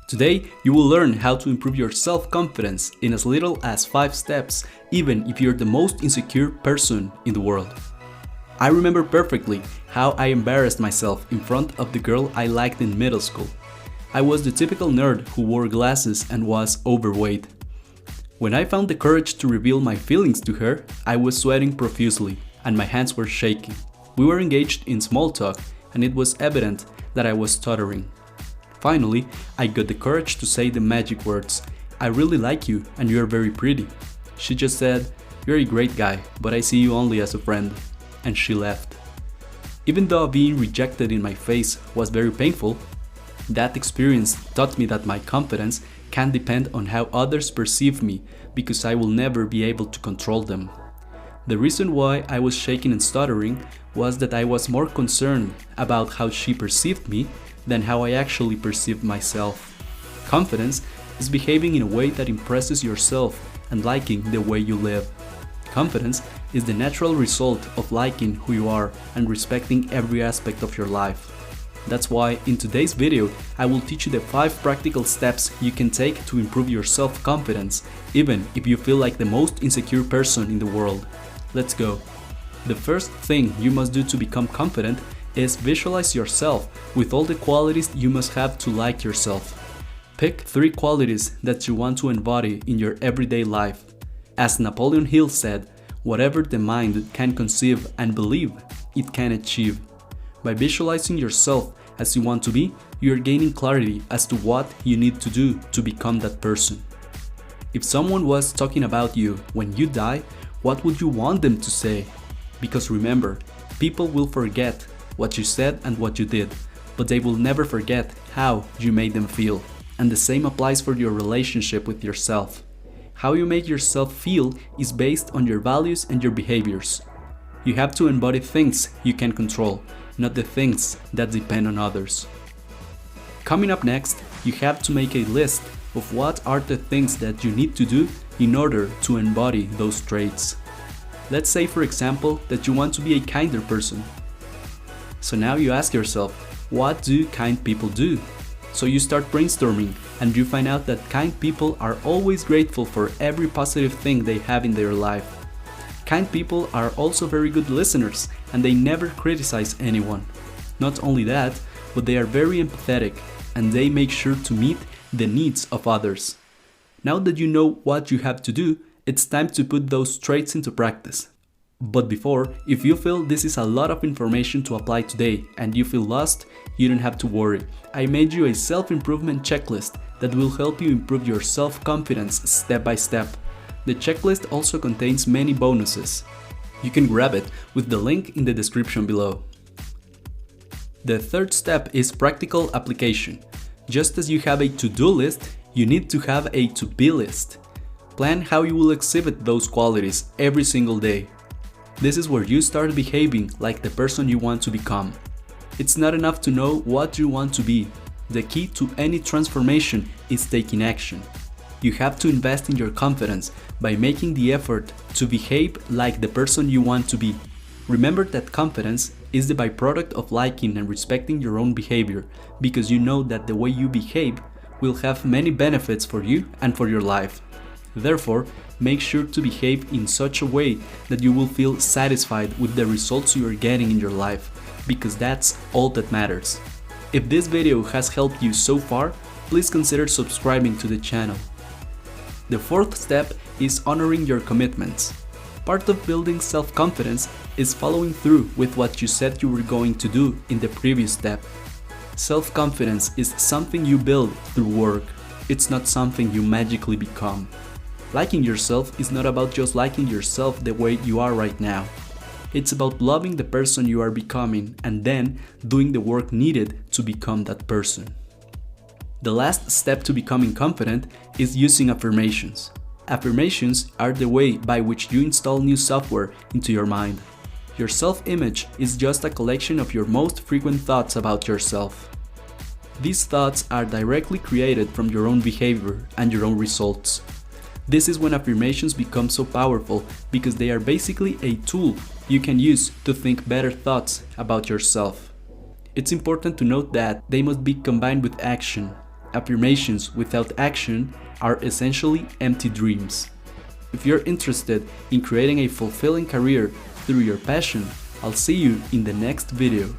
Today, you will learn how to improve your self-confidence in as little as 5 steps, even if you're the most insecure person in the world. I remember perfectly how I embarrassed myself in front of the girl I liked in middle school. I was the typical nerd who wore glasses and was overweight. When I found the courage to reveal my feelings to her, I was sweating profusely and my hands were shaking. We were engaged in small talk and it was evident that I was stuttering. Finally, I got the courage to say the magic words, "I really like you and you're very pretty." She just said, "You're a great guy, but I see you only as a friend." And she left. Even though being rejected in my face was very painful, that experience taught me that my confidence can depend on how others perceive me because I will never be able to control them. The reason why I was shaking and stuttering was that I was more concerned about how she perceived me than how I actually perceived myself. Confidence is behaving in a way that impresses yourself and liking the way you live. Confidence is the natural result of liking who you are and respecting every aspect of your life. That's why in today's video, I will teach you the 5 practical steps you can take to improve your self-confidence, even if you feel like the most insecure person in the world. Let's go. The first thing you must do to become confident is visualize yourself with all the qualities you must have to like yourself. Pick 3 qualities that you want to embody in your everyday life. As Napoleon Hill said, whatever the mind can conceive and believe, it can achieve. By visualizing yourself as you want to be, you are gaining clarity as to what you need to do to become that person. If someone was talking about you when you die, what would you want them to say? Because remember, people will forget what you said and what you did, but they will never forget how you made them feel. And the same applies for your relationship with yourself. How you make yourself feel is based on your values and your behaviors. You have to embody things you can control, not the things that depend on others. Coming up next, you have to make a list of what are the things that you need to do in order to embody those traits. Let's say, for example, that you want to be a kinder person. So now you ask yourself, what do kind people do? So you start brainstorming and you find out that kind people are always grateful for every positive thing they have in their life. Kind people are also very good listeners and they never criticize anyone. Not only that, but they are very empathetic and they make sure to meet the needs of others. Now that you know what you have to do, it's time to put those traits into practice. But before, if you feel this is a lot of information to apply today and you feel lost, you don't have to worry. I made you a self-improvement checklist that will help you improve your self-confidence step by step. The checklist also contains many bonuses. You can grab it with the link in the description below. The third step is practical application. Just as you have a to-do list, you need to have a to-be list. Plan how you will exhibit those qualities every single day. This is where you start behaving like the person you want to become. It's not enough to know what you want to be. The key to any transformation is taking action. You have to invest in your confidence by making the effort to behave like the person you want to be. Remember that confidence is the byproduct of liking and respecting your own behavior, because you know that the way you behave will have many benefits for you and for your life. Therefore, make sure to behave in such a way that you will feel satisfied with the results you are getting in your life, because that's all that matters. If this video has helped you so far, please consider subscribing to the channel. The fourth step is honoring your commitments. Part of building self-confidence is following through with what you said you were going to do in the previous step. Self-confidence is something you build through work. It's not something you magically become. Liking yourself is not about just liking yourself the way you are right now. It's about loving the person you are becoming and then doing the work needed to become that person. The last step to becoming confident is using affirmations. Affirmations are the way by which you install new software into your mind. Your self-image is just a collection of your most frequent thoughts about yourself. These thoughts are directly created from your own behavior and your own results. This is when affirmations become so powerful because they are basically a tool you can use to think better thoughts about yourself. It's important to note that they must be combined with action. Affirmations without action are essentially empty dreams. If you're interested in creating a fulfilling career through your passion, I'll see you in the next video.